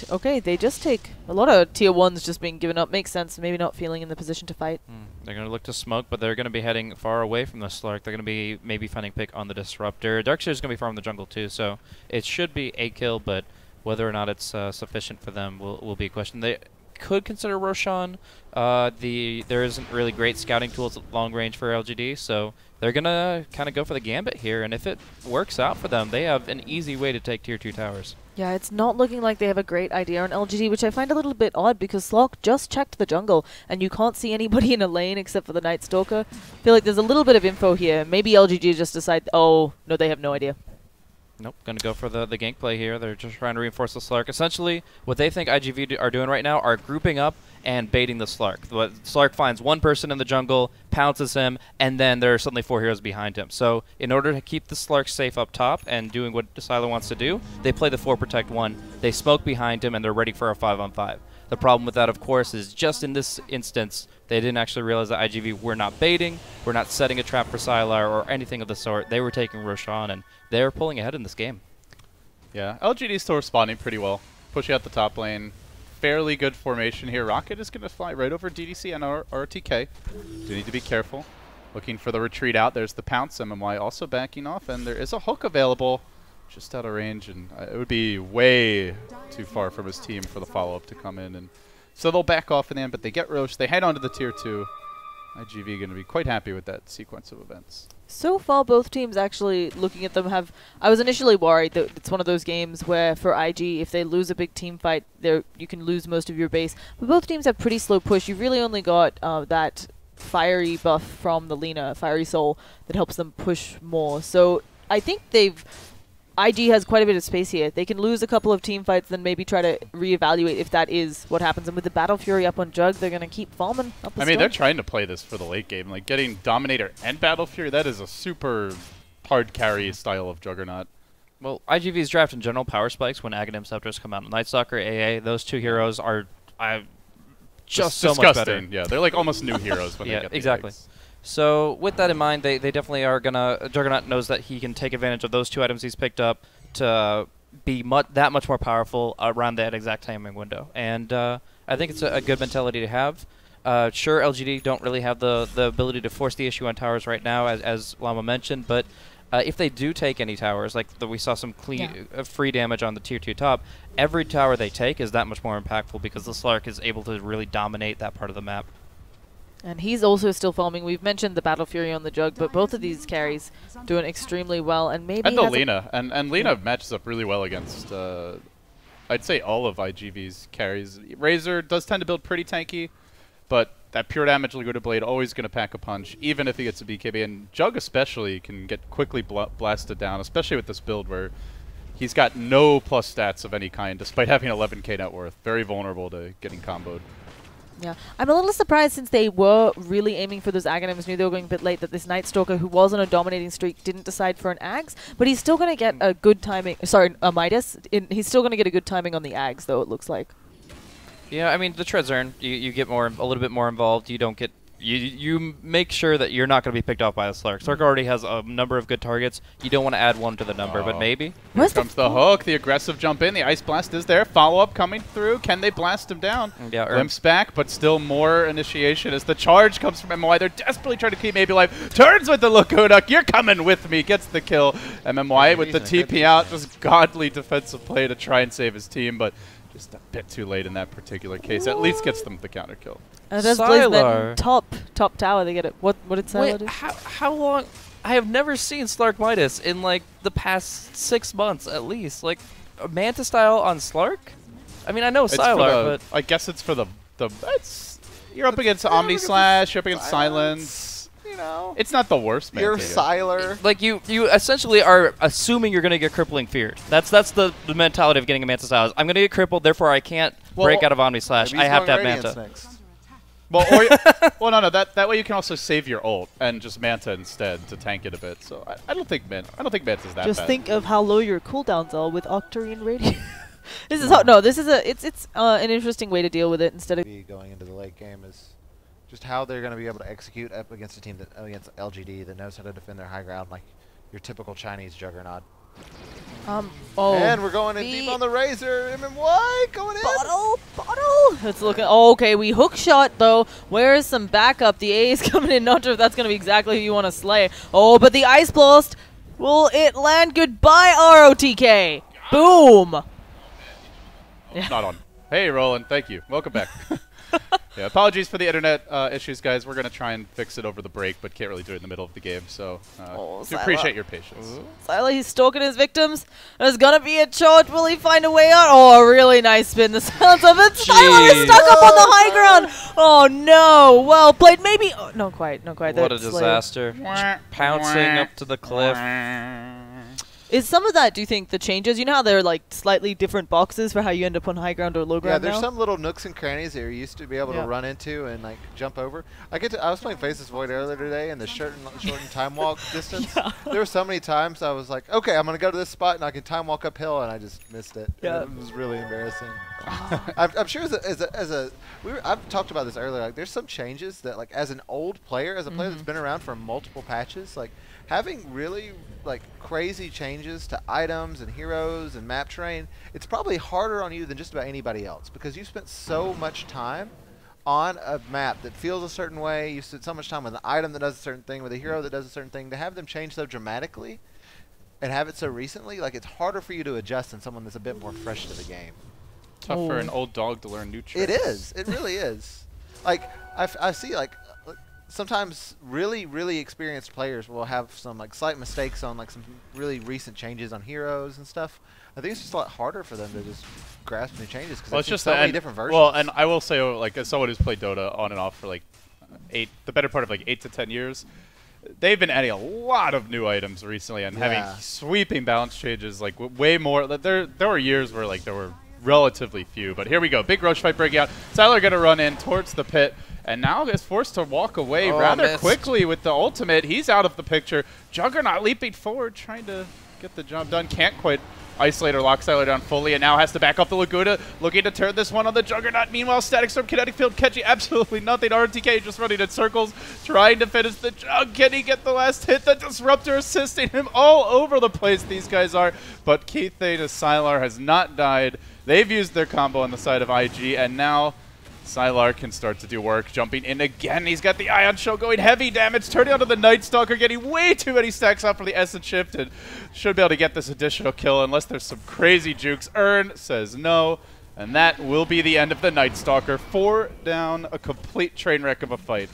Speaker 2: Okay, they just take a lot of tier 1s just being given up. Makes sense, maybe not feeling in the position to fight.
Speaker 4: They're going to look to smoke, but they're going to be heading far away from the Slark. They're going to be maybe finding pick on the Disruptor. Darkseer's going to be farming the jungle too, so it should be a kill, but whether or not it's sufficient for them will be a question. They could consider Roshan. There isn't really great scouting tools at long range for LGD, so they're going to kind of go for the gambit here, and if it works out for them, they have an easy way to take tier 2 towers.
Speaker 2: Yeah, it's not looking like they have a great idea on LGD, which I find a little bit odd because Slark just checked the jungle and you can't see anybody in a lane except for the Night Stalker. I feel like there's a little bit of info here. Maybe LGD just decide, oh, no, they have no idea.
Speaker 4: Nope, going to go for the gank play here. They're just trying to reinforce the Slark. Essentially, what they think iG.V are doing right now are grouping up and baiting the Slark. The Slark finds one person in the jungle, pounces him, and then there are suddenly 4 heroes behind him. So in order to keep the Slark safe up top and doing what Silo wants to do, they play the 4 protect 1. They smoke behind him, and they're ready for a 5-on-5. The problem with that, of course, is just in this instance, they didn't actually realize that iG.V were not baiting, were not setting a trap for Sylar or anything of the sort. They were taking Roshan, and they're pulling ahead in this game.
Speaker 1: Yeah, LGD still responding pretty well. Pushing out the top lane. Fairly good formation here. Rocket is going to fly right over DDC and RTK. Do need to be careful. Looking for the retreat out. There's the pounce. MMY also backing off, and there is a hook available just out of range, and it would be way too far from his team for the follow-up to come in. And so they'll back off in the end, but they get Roche. They head on to the tier 2. iG.V going to be quite happy with that sequence of events.
Speaker 2: So far, both teams actually, looking at them, have... I was initially worried that it's one of those games where, for IG, if they lose a big team fight, you can lose most of your base. But both teams have pretty slow push. You've really only got that fiery buff from the Lina, Fiery Soul, that helps them push more. So I think IG has quite a bit of space here. They can lose a couple of team fights, then maybe try to reevaluate if that is what happens. And with the Battle Fury up on Jug, they're going to keep farming up the
Speaker 1: they're trying to play this for the late game. Like, getting Dominator and Battle Fury, that is a super hard carry style of Juggernaut.
Speaker 4: Well, iG.V's draft in general, power spikes when Aghanim Scepters come out. Night Stalker, AA, those 2 heroes are just so much better.
Speaker 1: Yeah, they're like almost new heroes when they get the
Speaker 4: exactly.
Speaker 1: eggs.
Speaker 4: So with that in mind, they definitely are going to... Juggernaut knows that he can take advantage of those 2 items he's picked up to be that much more powerful around that exact timing window. And I think it's a good mentality to have. Sure, LGD don't really have the ability to force the issue on towers right now, as Llama mentioned, but if they do take any towers, like we saw some clean free damage on the tier 2 top, every tower they take is that much more impactful because the Slark is able to really dominate that part of the map.
Speaker 2: And he's also still farming. We've mentioned the Battle Fury on the Jug, but both of these carries doing extremely well. And maybe
Speaker 1: the Lina. And Lina matches up really well against, I'd say, all of iG.V's carries. Razor does tend to build pretty tanky, but that pure damage Lagoda Blade always going to pack a punch, even if he gets a BKB. And Jug especially can get quickly blasted down, especially with this build where he's got no plus stats of any kind, despite having 11k net worth. Very vulnerable to getting comboed.
Speaker 2: Yeah, I'm a little surprised since they were really aiming for those Aghanims, knew they were going a bit late, that this Night Stalker, who was on a dominating streak, didn't decide for an Ags, but he's still going to get a good timing, sorry, a Midas, he's still going to get a good timing on the Ags, though, it looks like.
Speaker 4: Yeah, I mean, the Treads earn, you get a little bit more involved, you don't get... You make sure that you're not going to be picked off by the Slark. Slark already has a number of good targets. You don't want to add 1 to the number, but maybe.
Speaker 1: Here comes the hook, the aggressive jump in, the Ice Blast is there. Follow-up coming through. Can they blast him down?
Speaker 4: Yeah,
Speaker 1: Glimpse back, but still more initiation as the charge comes from MMY. They're desperately trying to keep maybe alive. Turns with the Lagoda. You're coming with me. Gets the kill. MMY with the TP out. Just godly defensive play to try and save his team, but just a bit too late in that particular case. At least gets them the counter kill.
Speaker 2: That's Sylar. Top tower. They get it. What did Sylar do?
Speaker 4: How long? I have never seen Slark Midas in like the past 6 months at least. Like a Manta style on Slark. I mean, I know Sylar, but
Speaker 1: I guess it's for the. You're up against Omni Slash. You're up against Silence.
Speaker 3: you know.
Speaker 1: It's not the worst, man.
Speaker 3: You're Siler.
Speaker 4: Like you essentially are assuming you're going to get crippling feared. That's the mentality of getting a Manta Silas. I'm going to get crippled, therefore I can't break out of Omni Slash. I have to have Manta.
Speaker 3: Next.
Speaker 1: Well, no. That way you can also save your ult and just Manta instead to tank it a bit. So I don't think Manta's that
Speaker 2: Just
Speaker 1: bad.
Speaker 2: think of how low your cooldowns are with Octarine Radiant. This is no. This is it's an interesting way to deal with it instead of
Speaker 3: going into the late game is just how they're going to be able to execute up against a team against LGD that knows how to defend their high ground like your typical Chinese juggernaut. And we're going in deep on the Razor. MMY going in.
Speaker 2: Bottle. It's looking. Oh, okay, we hook shot though. Where is some backup? The A is coming in. Not sure if that's going to be exactly who you want to slay. Oh, but the Ice Blast. Will it land? Goodbye, ROTK. Boom.
Speaker 1: Not on. Hey, Roland. Thank you. Welcome back. Yeah, apologies for the internet issues, guys. We're going to try and fix it over the break, but can't really do it in the middle of the game. So do appreciate your patience.
Speaker 2: Sylar, he's stalking his victims. There's going to be a charge. Will he find a way out? Oh, a really nice spin. The sounds of it. Sylar is stuck up on the high ground. Oh, no. Well played. Maybe. Oh, not quite. Not quite.
Speaker 4: What a disaster. Pouncing up to the cliff.
Speaker 2: Is some of that, do you think, the changes? You know how there are like slightly different boxes for how you end up on high ground or low ground?
Speaker 3: Yeah, there's
Speaker 2: now?
Speaker 3: some little nooks and crannies that you used to be able to run into and like jump over. I was playing Faceless Void earlier today, and the shortened time walk distance. There were so many times I was like, okay, I'm gonna go to this spot and I can time walk uphill, and I just missed it.
Speaker 2: Yeah,
Speaker 3: it was really embarrassing. I'm sure I've talked about this earlier. Like, there's some changes that, like, as an old player, as a player that's been around for multiple patches, like having really like crazy changes to items and heroes and map terrain, it's probably harder on you than just about anybody else because you've spent so much time on a map that feels a certain way. You spent so much time with an item that does a certain thing, with a hero that does a certain thing. To have them change so dramatically and have it so recently, like, it's harder for you to adjust than someone that's a bit more fresh to the game.
Speaker 1: Tough for an old dog to learn new tricks.
Speaker 3: It is. It really is. Like, I see, like, sometimes really experienced players will have some like slight mistakes on like some really recent changes on heroes and stuff. I think it's just a lot harder for them to just grasp new changes because
Speaker 1: it's just
Speaker 3: so many different versions.
Speaker 1: Well, and I will say, like, as someone who's played Dota on and off for like the better part of like 8 to 10 years, they've been adding a lot of new items recently and having sweeping balance changes, like way more. There were years where like there were relatively few, but here we go. Big rush fight breaking out. Sylar going to run in towards the pit, and now gets forced to walk away rather quickly with the ultimate. He's out of the picture. Juggernaut leaping forward, trying to get the job done. Can't quite isolate or lock Sylar down fully, and now has to back up the Laguna, looking to turn this one on the Juggernaut. Meanwhile, Static Storm, Kinetic Field, catching absolutely nothing. RTK just running in circles, trying to finish the Jug. Can he get the last hit? The Disruptor assisting him all over the place, these guys are. But Keith Thane as Sylar has not died. They've used their combo on the side of IG, and now Sylar can start to do work. Jumping in again. He's got the Ion Shell going heavy damage. Turning onto the Night Stalker, getting way too many stacks out for the Essence Shift, and should be able to get this additional kill unless there's some crazy jukes. Earn says no, and that will be the end of the Night Stalker. 4 down, a complete train wreck of a fight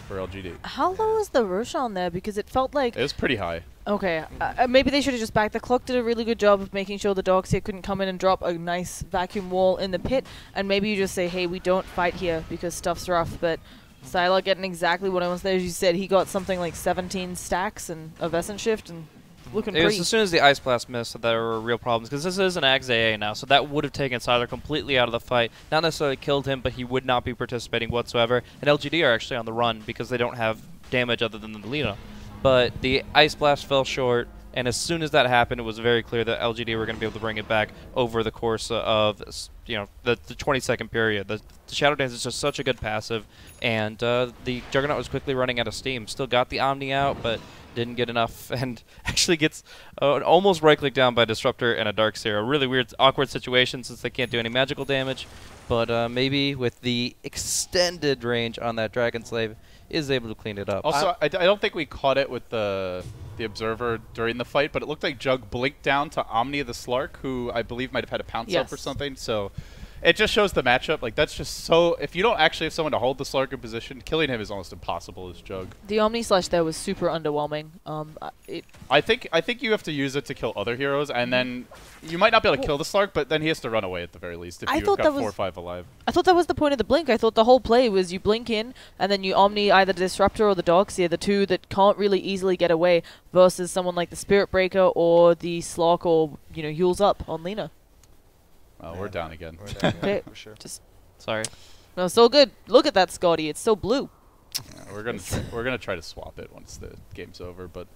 Speaker 1: for LGD.
Speaker 2: How low is the rush on there? Because it felt like...
Speaker 1: It was pretty high.
Speaker 2: Okay, maybe they should have just backed. The clock did a really good job of making sure the dogs here couldn't come in and drop a nice vacuum wall in the pit, and maybe you just say, hey, we don't fight here because stuff's rough, but Sylar getting exactly what I was there. As you said, he got something like 17 stacks and of Essence Shift and looking pretty.
Speaker 4: It was as soon as the Ice Blast missed that there were real problems, because this is an Ags AA now, so that would have taken Sylar completely out of the fight. Not necessarily killed him, but he would not be participating whatsoever, and LGD are actually on the run because they don't have damage other than the Lina. But the Ice Blast fell short, and as soon as that happened, it was very clear that LGD were going to be able to bring it back over the course of the 20-second period. The Shadow Dance is just such a good passive, and the Juggernaut was quickly running out of steam. Still got the Omni out, but didn't get enough, and actually gets almost right-clicked down by Disruptor and a Darkseer. A really weird, awkward situation since they can't do any magical damage, but maybe with the extended range on that Dragon Slave, is able to clean it up.
Speaker 1: Also, I don't think we caught it with the Observer during the fight, but it looked like Jug blinked down to Omni the Slark, who I believe might have had a pounce up or something. So it just shows the matchup. Like, that's just so... If you don't actually have someone to hold the Slark in position, killing him is almost impossible as Jug.
Speaker 2: The Omni Slash there was super underwhelming.
Speaker 1: I think you have to use it to kill other heroes, and then you might not be able to kill the Slark, but then he has to run away at the very least if you've got 4 or 5 alive.
Speaker 2: I thought that was the point of the blink. I thought the whole play was you blink in, and then you Omni either the Disruptor or the Darkseer, the two that can't really easily get away, versus someone like the Spirit Breaker or the Slark or, you know, Yule's up on Lina.
Speaker 1: Oh, we're down again.
Speaker 3: We're down again,
Speaker 2: Okay.
Speaker 3: for sure.
Speaker 2: Just
Speaker 4: Sorry.
Speaker 2: no, so good. Look at that Scotty. It's so blue.
Speaker 1: Yeah, we're gonna try to swap it once the game's over, but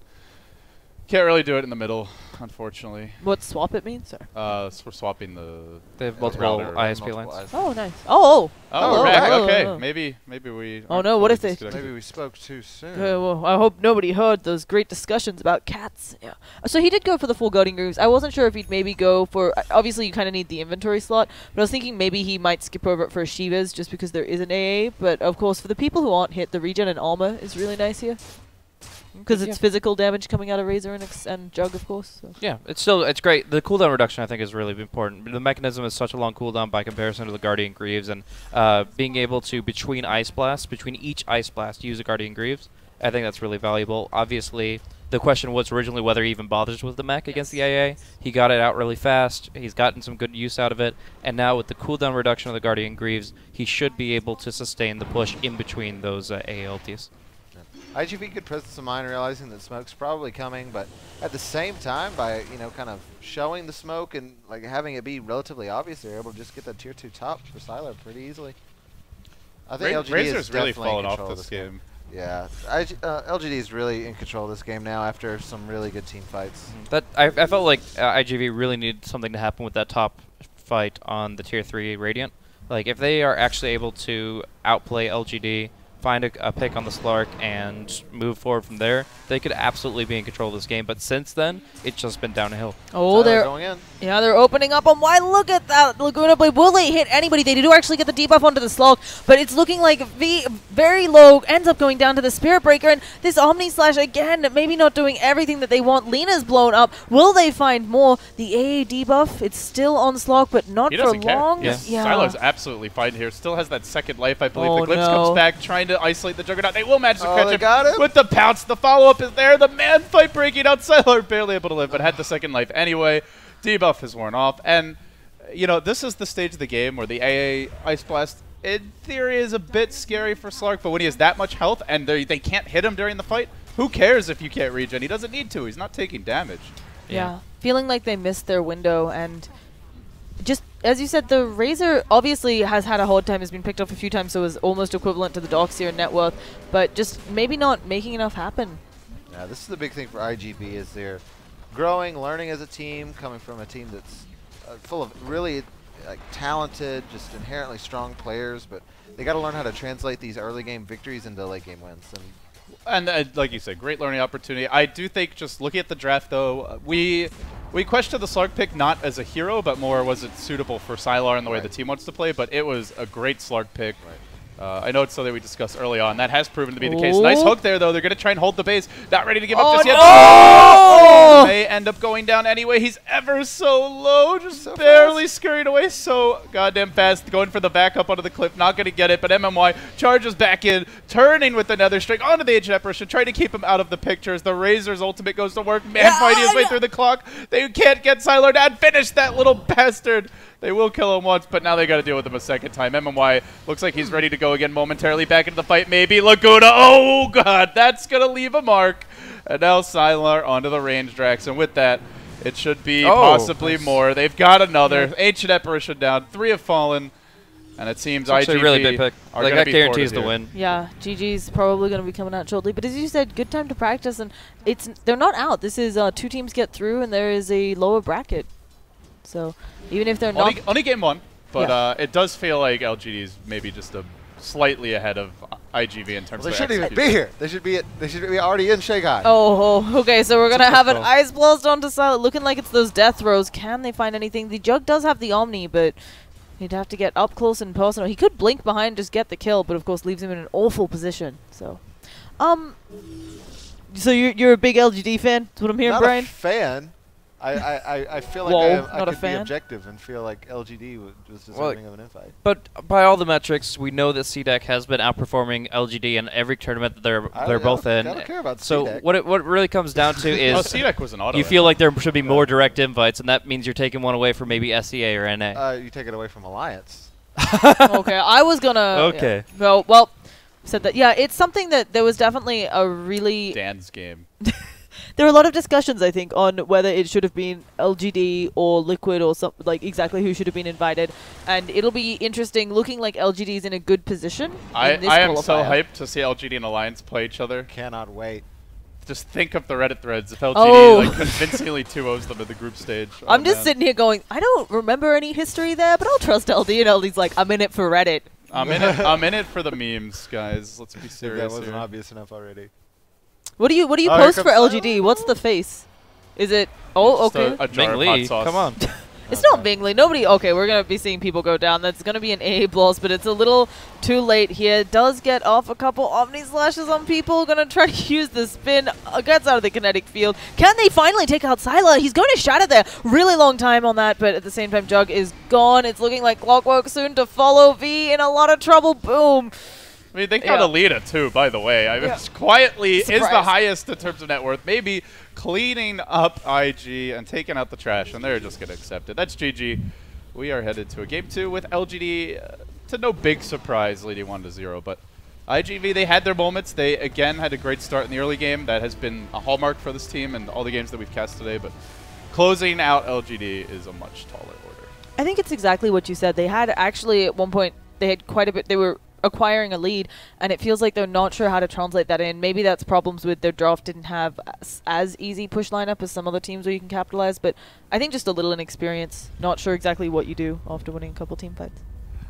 Speaker 1: can't really do it in the middle, unfortunately.
Speaker 2: What swap it means, sir?
Speaker 1: So we're swapping the...
Speaker 4: They have multiple
Speaker 1: router.
Speaker 4: ISP lines.
Speaker 2: Oh, nice. Oh.
Speaker 1: Oh,
Speaker 2: Oh,
Speaker 1: we're back.
Speaker 2: oh,
Speaker 1: Okay,
Speaker 2: oh.
Speaker 1: maybe we...
Speaker 2: Oh, no, what if they-
Speaker 3: Maybe we spoke too soon.
Speaker 2: Well, I hope nobody heard those great discussions about cats. Yeah. So he did go for the full Guardian Grooves. I wasn't sure if he'd maybe go for... Obviously, you kind of need the inventory slot, but I was thinking maybe he might skip over it for Shivas just because there is an AA. But, of course, for the people who aren't hit, the regen and armor is really nice here. Because it's physical damage coming out of Razor and Jug, of course. So.
Speaker 4: Yeah, it's great. The cooldown reduction, I think, is really important. The mechanism is such a long cooldown by comparison to the Guardian Greaves, and being able to, between each Ice Blast, use a Guardian Greaves, I think that's really valuable. Obviously, the question was originally whether he even bothers with the mech against the AA. He got it out really fast. He's gotten some good use out of it, and now with the cooldown reduction of the Guardian Greaves, he should be able to sustain the push in between those AA ultis.
Speaker 3: iG.V could presence of mind, realizing that smoke's probably coming, but at the same time, by kind of showing the smoke and like having it be relatively obvious, they're able to just get that tier 2 top for Sylar pretty easily. I think LGD
Speaker 1: Razor's
Speaker 3: is
Speaker 1: really
Speaker 3: definitely
Speaker 1: fallen
Speaker 3: in
Speaker 1: off
Speaker 3: control of
Speaker 1: this
Speaker 3: this
Speaker 1: game.
Speaker 3: Yeah, LGD is really in control of this game now after some really good team fights.
Speaker 4: That I felt like iG.V really needed something to happen with that top fight on the tier 3 Radiant. Like if they are actually able to outplay LGD, find a pick on the Slark, and move forward from there, they could absolutely be in control of this game. But since then, it's just been downhill.
Speaker 2: Oh,
Speaker 3: Sylar
Speaker 2: they're
Speaker 3: going in.
Speaker 2: Yeah, they're opening up on why. Look at that Laguna Blade. Will they hit anybody? They do actually get the debuff onto the Slog, but it's looking like V very low, ends up going down to the Spirit Breaker, and this Omni Slash again, maybe not doing everything that they want. Lina's blown up. Will they find more? The AA debuff, it's still on Slog, but not
Speaker 1: He
Speaker 2: for
Speaker 1: doesn't care.
Speaker 2: long.
Speaker 4: Yeah.
Speaker 1: Sylar's absolutely fine here. Still has that second life, I believe.
Speaker 2: Oh,
Speaker 1: The Glimpse
Speaker 2: no.
Speaker 1: comes back, trying to isolate the Juggernaut. They will manage to catch
Speaker 3: they
Speaker 1: him,
Speaker 3: got him.
Speaker 1: with the pounce. The follow-up is there. The man fight breaking out. Sylar barely able to live, but had the second life anyway. Debuff has worn off. And, you know, this is the stage of the game where the AA Ice Blast, in theory, is a bit scary for Slark, but when he has that much health and they can't hit him during the fight, who cares if you can't regen? He doesn't need to. He's not taking damage.
Speaker 2: Yeah. Feeling like they missed their window, and just as you said, the Razor obviously has had a hard time, has been picked off a few times, so is almost equivalent to the Darkseer in net worth, but just maybe not making enough happen.
Speaker 3: Yeah, this is the big thing for iG.V is they're growing, learning as a team, coming from a team that's full of really talented, just inherently strong players, but they got to learn how to translate these early game victories into late game wins.
Speaker 1: And like you said, great learning opportunity. I do think, just looking at the draft, though, we questioned the Slark pick not as a hero, but more was it suitable for Sylar and the way the team wants to play. But it was a great Slark pick. I know it's something we discussed early on. That has proven to be the case. Nice hook there, though. They're going to try and hold the base. Not ready to give up just yet.
Speaker 2: Oh!
Speaker 1: May end up going down anyway. He's ever so low, just
Speaker 3: So
Speaker 1: barely scurrying away so goddamn fast. Going for the backup onto the cliff. Not going to get it, but MMY charges back in, turning with another strike onto the Ancient Apparition, trying to keep him out of the pictures. The Razor's ultimate goes to work. Man fighting his way through the clock. They can't get Sylar down. Finish that little bastard. They will kill him once, but now they got to deal with him a second time. MMY looks like he's ready to go again momentarily. Back into the fight, maybe. Laguna. Oh, God. That's going to leave a mark. And now Sylar onto the range Drax. And with that, it should be possibly more. They've got another. Ancient Apparition down. 3 have fallen. And it seems
Speaker 4: It's actually a really big
Speaker 1: iG.V
Speaker 4: pick.
Speaker 1: are
Speaker 4: Like,
Speaker 1: gonna
Speaker 4: that
Speaker 1: be
Speaker 4: guarantees
Speaker 1: thwarted
Speaker 4: the
Speaker 1: here.
Speaker 4: win.
Speaker 2: Yeah, GG's probably going to be coming out shortly. But as you said, good time to practice, and they're not out. This is 2 teams get through, and there is a lower bracket. So even if they're not...
Speaker 1: Only game 1, but it does feel like LGD is maybe just slightly ahead of iG.V in terms
Speaker 3: They
Speaker 1: of
Speaker 3: shouldn't even be
Speaker 1: execution.
Speaker 3: here. They should be already in Shanghai.
Speaker 2: Oh, okay, so we're going to have an
Speaker 1: call.
Speaker 2: Ice Blast onto Silent, looking like it's those death throws. Can they find anything? The Jug does have the Omni, but he'd have to get up close and personal. He could blink behind and just get the kill, but of course leaves him in an awful position. So, so you're a big LGD fan? That's what I'm hearing,
Speaker 3: Not
Speaker 2: Brian?
Speaker 3: a fan. I feel like
Speaker 2: Whoa,
Speaker 3: I
Speaker 2: not a
Speaker 3: could be
Speaker 2: fan?
Speaker 3: objective and feel like LGD was deserving of an invite.
Speaker 4: But by all the metrics, we know that CDEC has been outperforming LGD in every tournament that they're both in.
Speaker 3: I don't care about
Speaker 4: so
Speaker 3: CDEC.
Speaker 4: what it really comes down to is
Speaker 1: CDEC was an auto.
Speaker 4: you feel like there should be more direct invites, and that means you're taking one away from maybe SEA or NA.
Speaker 3: You take it away from Alliance.
Speaker 2: Okay, I was gonna.
Speaker 4: Okay.
Speaker 2: Yeah. Well, said that. Yeah, it's something that there was definitely a really.
Speaker 1: Dan's game.
Speaker 2: There were a lot of discussions, I think, on whether it should have been LGD or Liquid or something, like exactly who should have been invited. And it'll be interesting, looking like LGD's in a good position.
Speaker 1: I
Speaker 2: in this
Speaker 1: am so
Speaker 2: qualifier.
Speaker 1: hyped to see LGD and Alliance play each other.
Speaker 3: Cannot wait.
Speaker 1: Just think of the Reddit threads if LGD
Speaker 2: Oh.
Speaker 1: like convincingly 2-0s them at the group stage.
Speaker 2: I'm
Speaker 1: Oh,
Speaker 2: just
Speaker 1: man.
Speaker 2: sitting here going, I don't remember any history there, but I'll trust LD. And LD's like, I'm in it for Reddit.
Speaker 1: I'm in it for the memes, guys. Let's be
Speaker 3: If
Speaker 1: serious.
Speaker 3: that wasn't
Speaker 1: here.
Speaker 3: obvious enough already.
Speaker 2: What do you
Speaker 3: Oh, here
Speaker 2: post for
Speaker 3: comes
Speaker 2: LGD? What's the face? Is it? Oh,
Speaker 1: Just
Speaker 2: okay.
Speaker 1: A jar
Speaker 4: Ming
Speaker 1: of
Speaker 4: Lee,
Speaker 1: hot sauce.
Speaker 4: come on.
Speaker 2: It's not Bingley. Nobody. Okay, we're gonna be seeing people go down. That's gonna be an A bloss, but it's a little too late here. Does get off a couple Omni slashes on people. Gonna try to use the spin. Gets out of the kinetic field. Can they finally take out Sylar? He's going to shatter there. Really long time on that, but at the same time, Jug is gone. It's looking like Clockwork soon to follow. V in a lot of trouble. Boom.
Speaker 1: I mean, they got Alita too, by the way. I mean,
Speaker 2: Yeah.
Speaker 1: quietly is the
Speaker 2: Surprise.
Speaker 1: highest in terms of net worth. Maybe cleaning up IG and taking out the trash, and they're just going to accept it. That's GG. We are headed to a game 2 with LGD, to no big surprise, leading 1-0. But iG.V, they had their moments. They, again, had a great start in the early game. That has been a hallmark for this team and all the games that we've cast today. But closing out LGD is a much taller order.
Speaker 2: I think it's exactly what you said. They had actually at one point, they had quite a bit. They were acquiring a lead, and it feels like they're not sure how to translate that in. Maybe that's problems with their draft didn't have as easy push lineup as some other teams where you can capitalize, but I think just a little inexperience. Not sure exactly what you do after winning a couple team fights.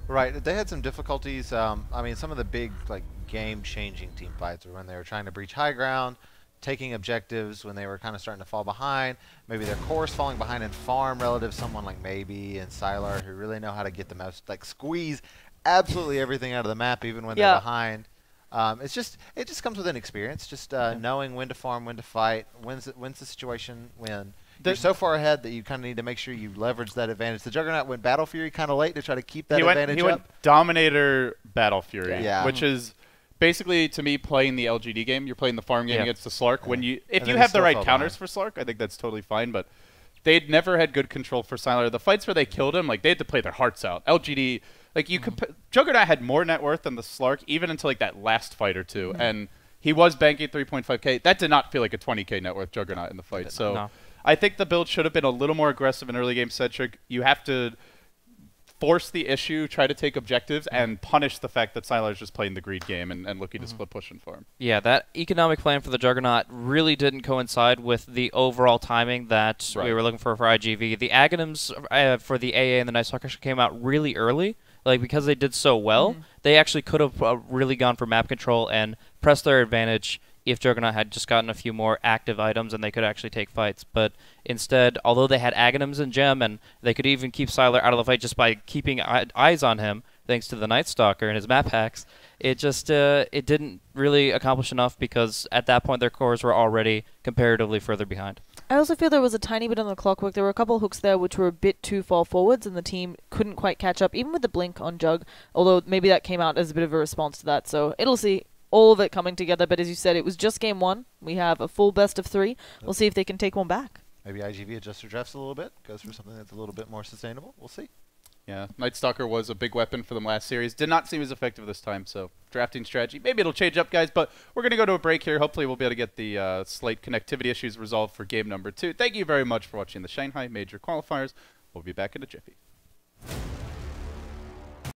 Speaker 3: Right, they had some difficulties. I mean, some of the big like game-changing team fights were when they were trying to breach high ground, taking objectives when they were kind of starting to fall behind. Maybe their core's falling behind in farm relative to someone like Maybe and Sylar who really know how to get the most, like squeeze absolutely everything out of the map even when they're behind. It just comes with an experience, just knowing when to farm, when to fight, when's the situation when you're so far ahead that you kind of need to make sure you leverage that advantage. The Juggernaut went Battle Fury kind of late to try to keep that advantage
Speaker 1: He
Speaker 3: up.
Speaker 1: went Dominator Battle Fury,
Speaker 3: Yeah.
Speaker 1: which is basically, to me, playing the LGD game. You're playing the farm game against the Slark. When if
Speaker 3: And
Speaker 1: you
Speaker 3: then
Speaker 1: have
Speaker 3: he
Speaker 1: the
Speaker 3: still
Speaker 1: right
Speaker 3: fell
Speaker 1: counters for Slark, I think that's totally fine, but they'd never had good control for Sylar. The fights where they killed him, like, they had to play their hearts out. LGD... Like, you could Juggernaut had more net worth than the Slark, even until, like, that last fight or two. And he was banking 3.5K. That did not feel like a 20K net worth Juggernaut in the fight. So
Speaker 4: No.
Speaker 1: I think the build should have been a little more aggressive and early game centric. You have to force the issue, try to take objectives, and punish the fact that Sylar's just playing the greed game and looking to split push and farm.
Speaker 4: Yeah, that economic plan for the Juggernaut really didn't coincide with the overall timing that we were looking for iG.V. The Aghanims for the AA and the Night Stalker came out really early. Like, because they did so well, they actually could have really gone for map control and pressed their advantage if Juggernaut had just gotten a few more active items and they could actually take fights. But instead, although they had Aghanims and Gem, and they could even keep Sylar out of the fight just by keeping eyes on him, thanks to the Night Stalker and his map hacks, it just it didn't really accomplish enough because at that point their cores were already comparatively further behind.
Speaker 2: I also feel there was a tiny bit on the clockwork. There were a couple hooks there which were a bit too far forwards, and the team couldn't quite catch up, even with the blink on Jug, although maybe that came out as a bit of a response to that. So it'll see all of it coming together, but as you said, it was just game 1. We have a full best of 3. We'll see if they can take one back.
Speaker 3: Maybe iG.V adjusts their drafts a little bit, goes for something that's a little bit more sustainable. We'll see.
Speaker 1: Yeah, Night Stalker was a big weapon for them last series. Did not seem as effective this time, so drafting strategy. Maybe it'll change up, guys, but we're going to go to a break here. Hopefully we'll be able to get the slate connectivity issues resolved for game number 2. Thank you very much for watching the Shanghai Major Qualifiers. We'll be back in a jiffy.